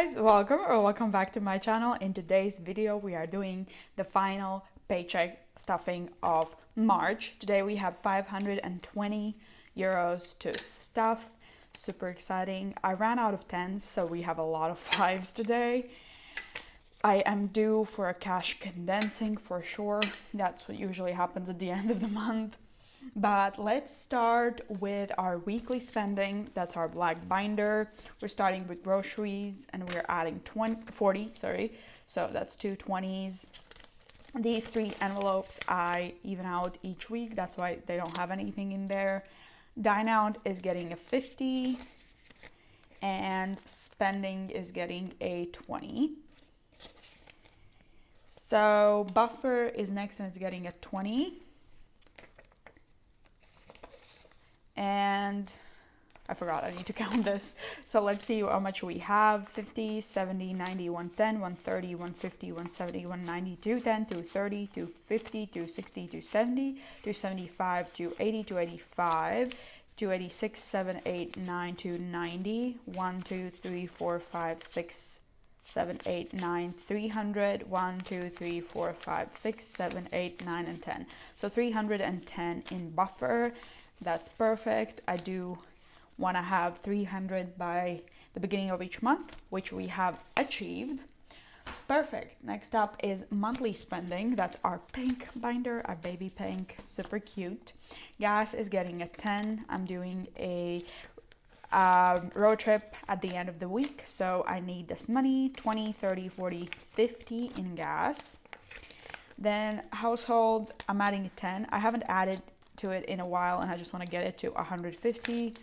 guys, welcome back to my channel. In today's video we are doing the final paycheck stuffing of March. Today we have 520 euros to stuff. Super exciting. I ran out of tens, so we have a lot of fives today. I am due for a cash condensing for sure. That's what usually happens at the end of the month. But let's start with our weekly spending. That's our black binder. We're starting with groceries and we're adding 40. So that's two 20s. These three envelopes I even out each week. That's why they don't have anything in there. Dine out is getting a 50 and spending is getting a 20. So buffer is next and it's getting a 20. And I forgot, I need to count this. So let's see how much we have. 50, 70, 90, 110, 130, 150, 170, 190, 210, 230, 250, 260, 270, 275, 280, 285, 286, 7, 8, 9, 290, 1, 2, 3, 4, 5, 6, 7, 8, 9, 300, 1, 2, 3, 4, 5, 6, 7, 8, 9, and 10. So 310 in buffer. That's perfect. I do want to have 300 by the beginning of each month, which we have achieved. Perfect. Next up is monthly spending. That's our pink binder, our baby pink, super cute. Gas is getting a 10. I'm doing a road trip at the end of the week, so I need this money, 20, 30, 40, 50 in gas. Then household, I'm adding a 10. I haven't added to it in a while and I just want to get it to 150,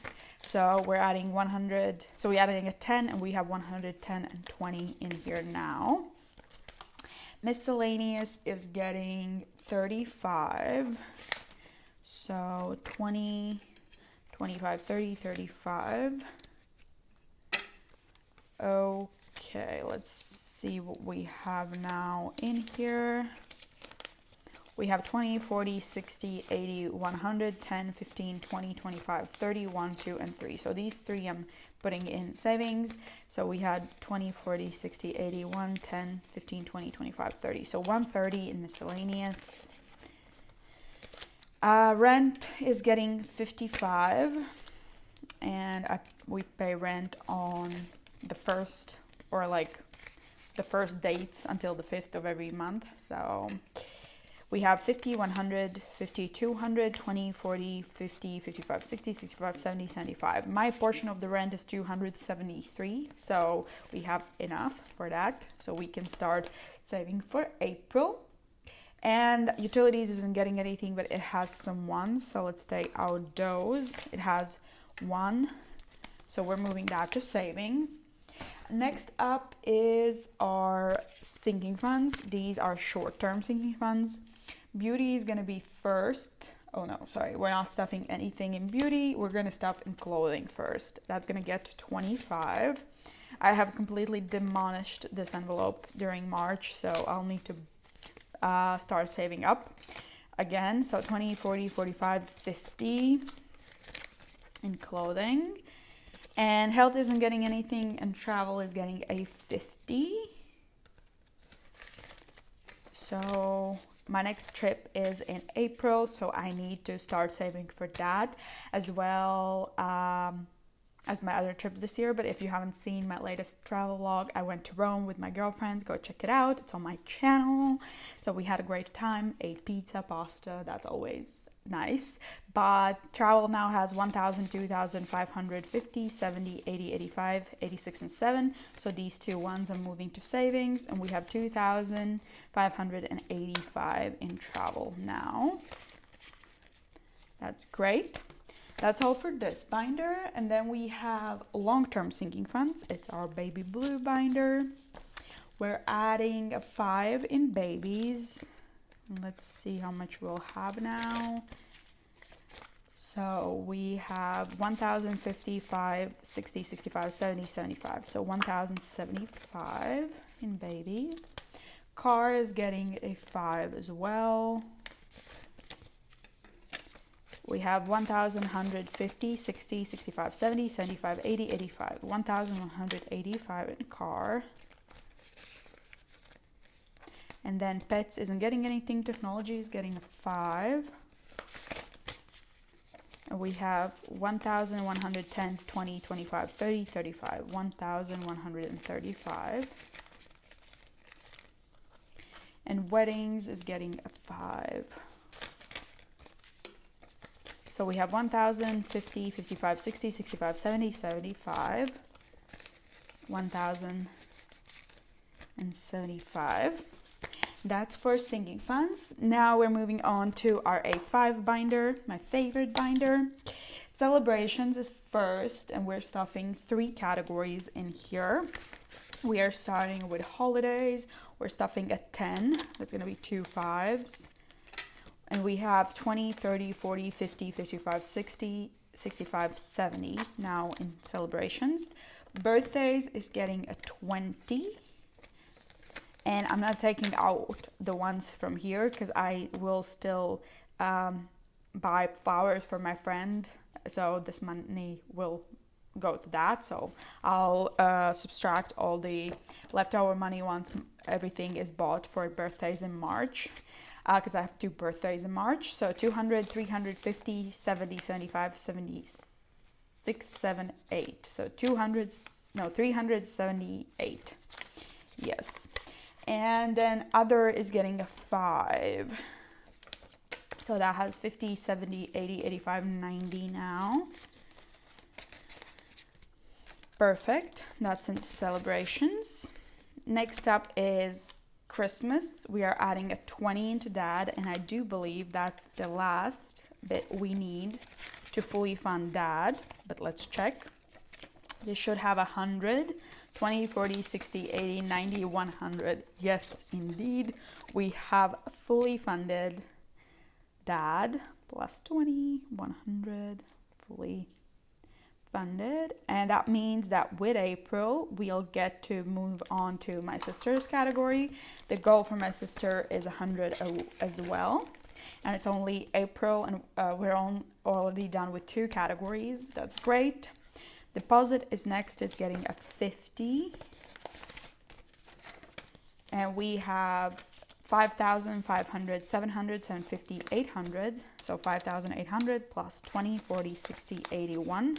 so we're adding 100, so we're adding a 10 and we have 110 and 20 in here now. Miscellaneous is getting 35, so 20, 25, 30, 35. Okay, let's see what we have now in here. We have 20, 40, 60, 80, 100, 10, 15, 20, 25, 30, 1, 2, and 3. So these three I'm putting in savings. So we had 20, 40, 60, 80, 1, 10, 15, 20, 25, 30. So 130 in miscellaneous. Rent is getting 55. And we pay rent on the first, or like the first dates until the 5th of every month. So we have 50, 100, 50, 200, 20, 40, 50, 55, 60, 65, 70, 75. My portion of the rent is 273, so we have enough for that. So we can start saving for April. And utilities isn't getting anything, but it has some ones. So let's take out those. It has one, so we're moving that to savings. Next up is our sinking funds. These are short-term sinking funds. Beauty is going to be first. Oh no, sorry, we're not stuffing anything in beauty. We're going to stuff in clothing first. That's going to get to 25. I have completely demolished this envelope during March, so I'll need to start saving up again. So 20, 40, 45, 50 in clothing. And health isn't getting anything, and travel is getting a 50. So my next trip is in April, so I need to start saving for that, as well as my other trips this year. But if you haven't seen my latest travel vlog, I went to Rome with my girlfriends. Go check it out. It's on my channel. So we had a great time, ate pizza, pasta. That's always nice. But travel now has 1,000, 2,000, 550, 70, 80, 85, 86, and 7. So these two ones are moving to savings, and we have 2,585 in travel now. That's great. That's all for this binder. And then we have long-term sinking funds. It's our baby blue binder. We're adding a 5 in babies. Let's see how much we'll have now. So we have 1,055, 60, 65, 70, 75. So 1,075 in babies. Car is getting a 5 as well. We have 1,150, 60, 65, 70, 75, 80, 85. 1,185 in car. And then pets isn't getting anything. Technology is getting a 5. And we have 1,110, 20, 25, 30, 35. 1,135. And weddings is getting a 5. So we have 1,000, 50, 55, 60, 65, 70, 75. 1,075. That's for sinking funds. Now we're moving on to our A5 binder, my favorite binder. Celebrations is first, and we're stuffing 3 categories in here. We are starting with holidays. We're stuffing at 10. That's gonna be 2 5s. And we have 20, 30, 40, 50, 55, 60, 65, 70 now in celebrations. Birthdays is getting a 20. And I'm not taking out the ones from here because I will still buy flowers for my friend. So this money will go to that. So I'll subtract all the leftover money once everything is bought for birthdays in March. Because I have 2 birthdays in March. So 200, 350, 70, 75, 76, 7, 8. So 378. Yes. And then other is getting a 5. So that has 50, 70, 80, 85, 90 now. Perfect. That's in celebrations. Next up is Christmas. We are adding a 20 into Dad, and I do believe that's the last bit we need to fully fund Dad, but let's check. They should have 100. 20, 40, 60, 80, 90, 100. Yes, indeed. We have fully funded Dad plus 20, 100, fully funded. And that means that with April, we'll get to move on to my sister's category. The goal for my sister is 100 as well. And it's only April, and we're already done with 2 categories. That's great. Deposit is next. It's getting a 50. And we have 5,000, 500, 700, 750, 800. So 5,800 plus 20, 40, 60, 81.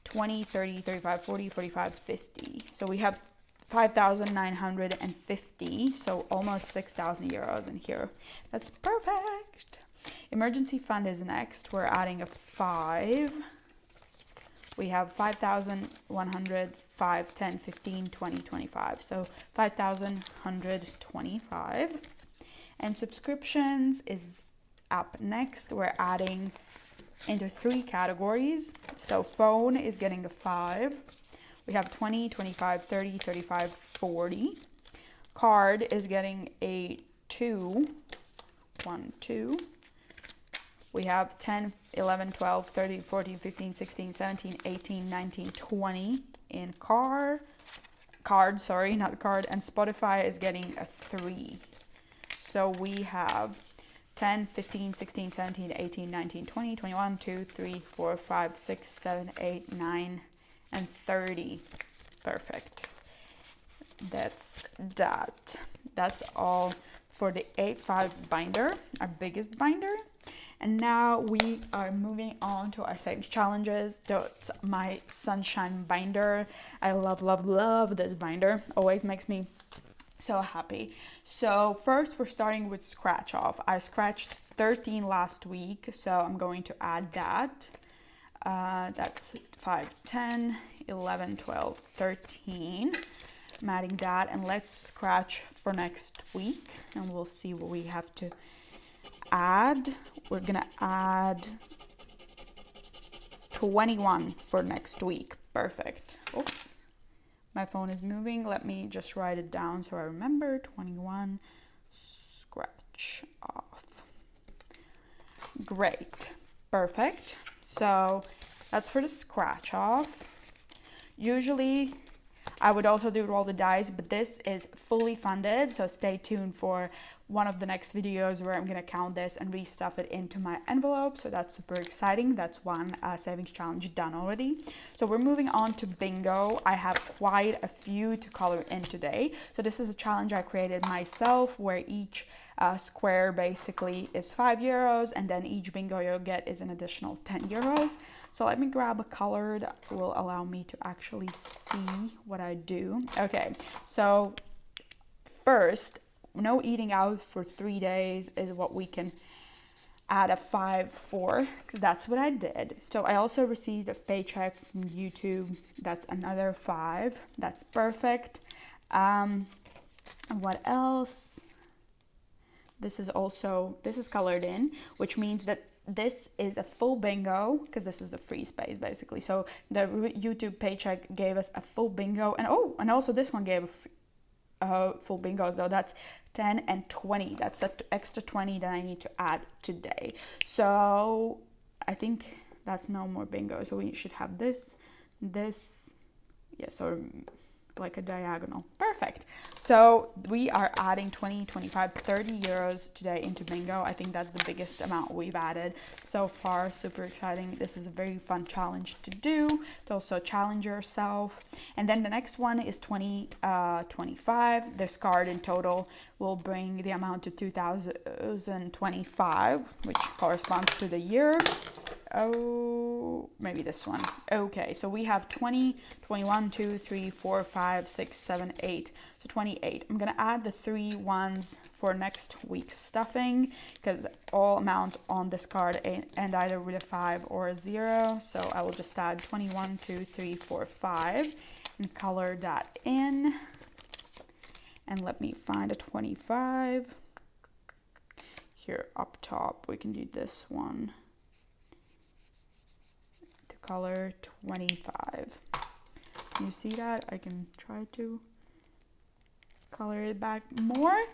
20, 30, 35, 40, 45, 50. So we have 5,950. So almost 6,000 euros in here. That's perfect. Emergency fund is next. We're adding a 5. We have 5,100, 5, 10, 15, 20, 25. So 5,125. And subscriptions is up next. We're adding into 3 categories. So phone is getting a 5. We have 20, 25, 30, 35, 40. Card is getting a 2. 1, 2. We have 10, 11, 12, 13, 14, 15, 16, 17, 18, 19, 20 in card, not card. And Spotify is getting a 3. So we have 10, 15, 16, 17, 18, 19, 20, 21, 2, 3, 4, 5, 6, 7, 8, 9, and 30. Perfect. That's that. That's all for the A5 binder, our biggest binder. And now we are moving on to our same challenges. That's my sunshine binder. I love, love, love this binder. Always makes me so happy. So first we're starting with scratch off. I scratched 13 last week, so I'm going to add that. That's 5, 10, 11, 12, 13. I'm adding that, and let's scratch for next week, and we'll see what we have to add. We're gonna add 21 for next week. Perfect. Oops, my phone is moving. Let me just write it down so I remember. 21 scratch off. Great. Perfect. So that's for the scratch off. Usually I would also do roll the dice, but this is fully funded, so stay tuned for one of the next videos where I'm gonna count this and restuff it into my envelope. So that's super exciting. That's one savings challenge done already. So we're moving on to bingo. I have quite a few to color in today. So this is a challenge I created myself where each square basically is €5, and then each bingo you'll get is an additional €10. So let me grab a color that will allow me to actually see what I do. Okay, so first, no eating out for 3 days is what we can add a 5 for, because that's what I did. So I also received a paycheck from YouTube. That's another 5. That's perfect. What else? This is colored in, which means that this is a full bingo, because this is the free space basically. So the YouTube paycheck gave us a full bingo, and also this one gave full bingos, though. That's 10 and 20. That's an extra 20 that I need to add today. So I think that's no more bingo. So we should have this, yeah, so like a diagonal. Perfect. So we are adding 20, 25, 30 euros today into bingo. I think that's the biggest amount we've added so far. Super exciting. This is a very fun challenge to do, to also challenge yourself. And then the next one is 25. This card in total will bring the amount to 2025, which corresponds to the year. Oh, maybe this one. Okay, so we have 20, 21, 2, 3, 4, 5, 6, 7, 8. So 28. I'm gonna add the 3 ones for next week's stuffing, because all amounts on this card end either with a 5 or a 0. So I will just add 21, 2, 3, 4, 5 and color that in. And let me find a 25. Here up top, we can do this one. Color 25. You see that? I can try to color it back more,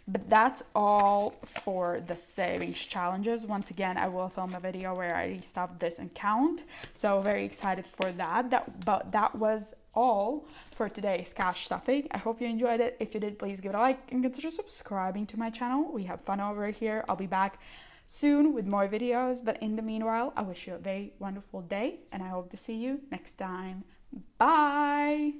but that's all for the savings challenges. Once again, I will film a video where I restuff this and count, so very excited for that. But that was all for today's cash stuffing. I hope you enjoyed it. If you did, please give it a like and consider subscribing to my channel. We have fun over here. I'll be back soon with more videos, but in the meanwhile, I wish you a very wonderful day, and I hope to see you next time. Bye.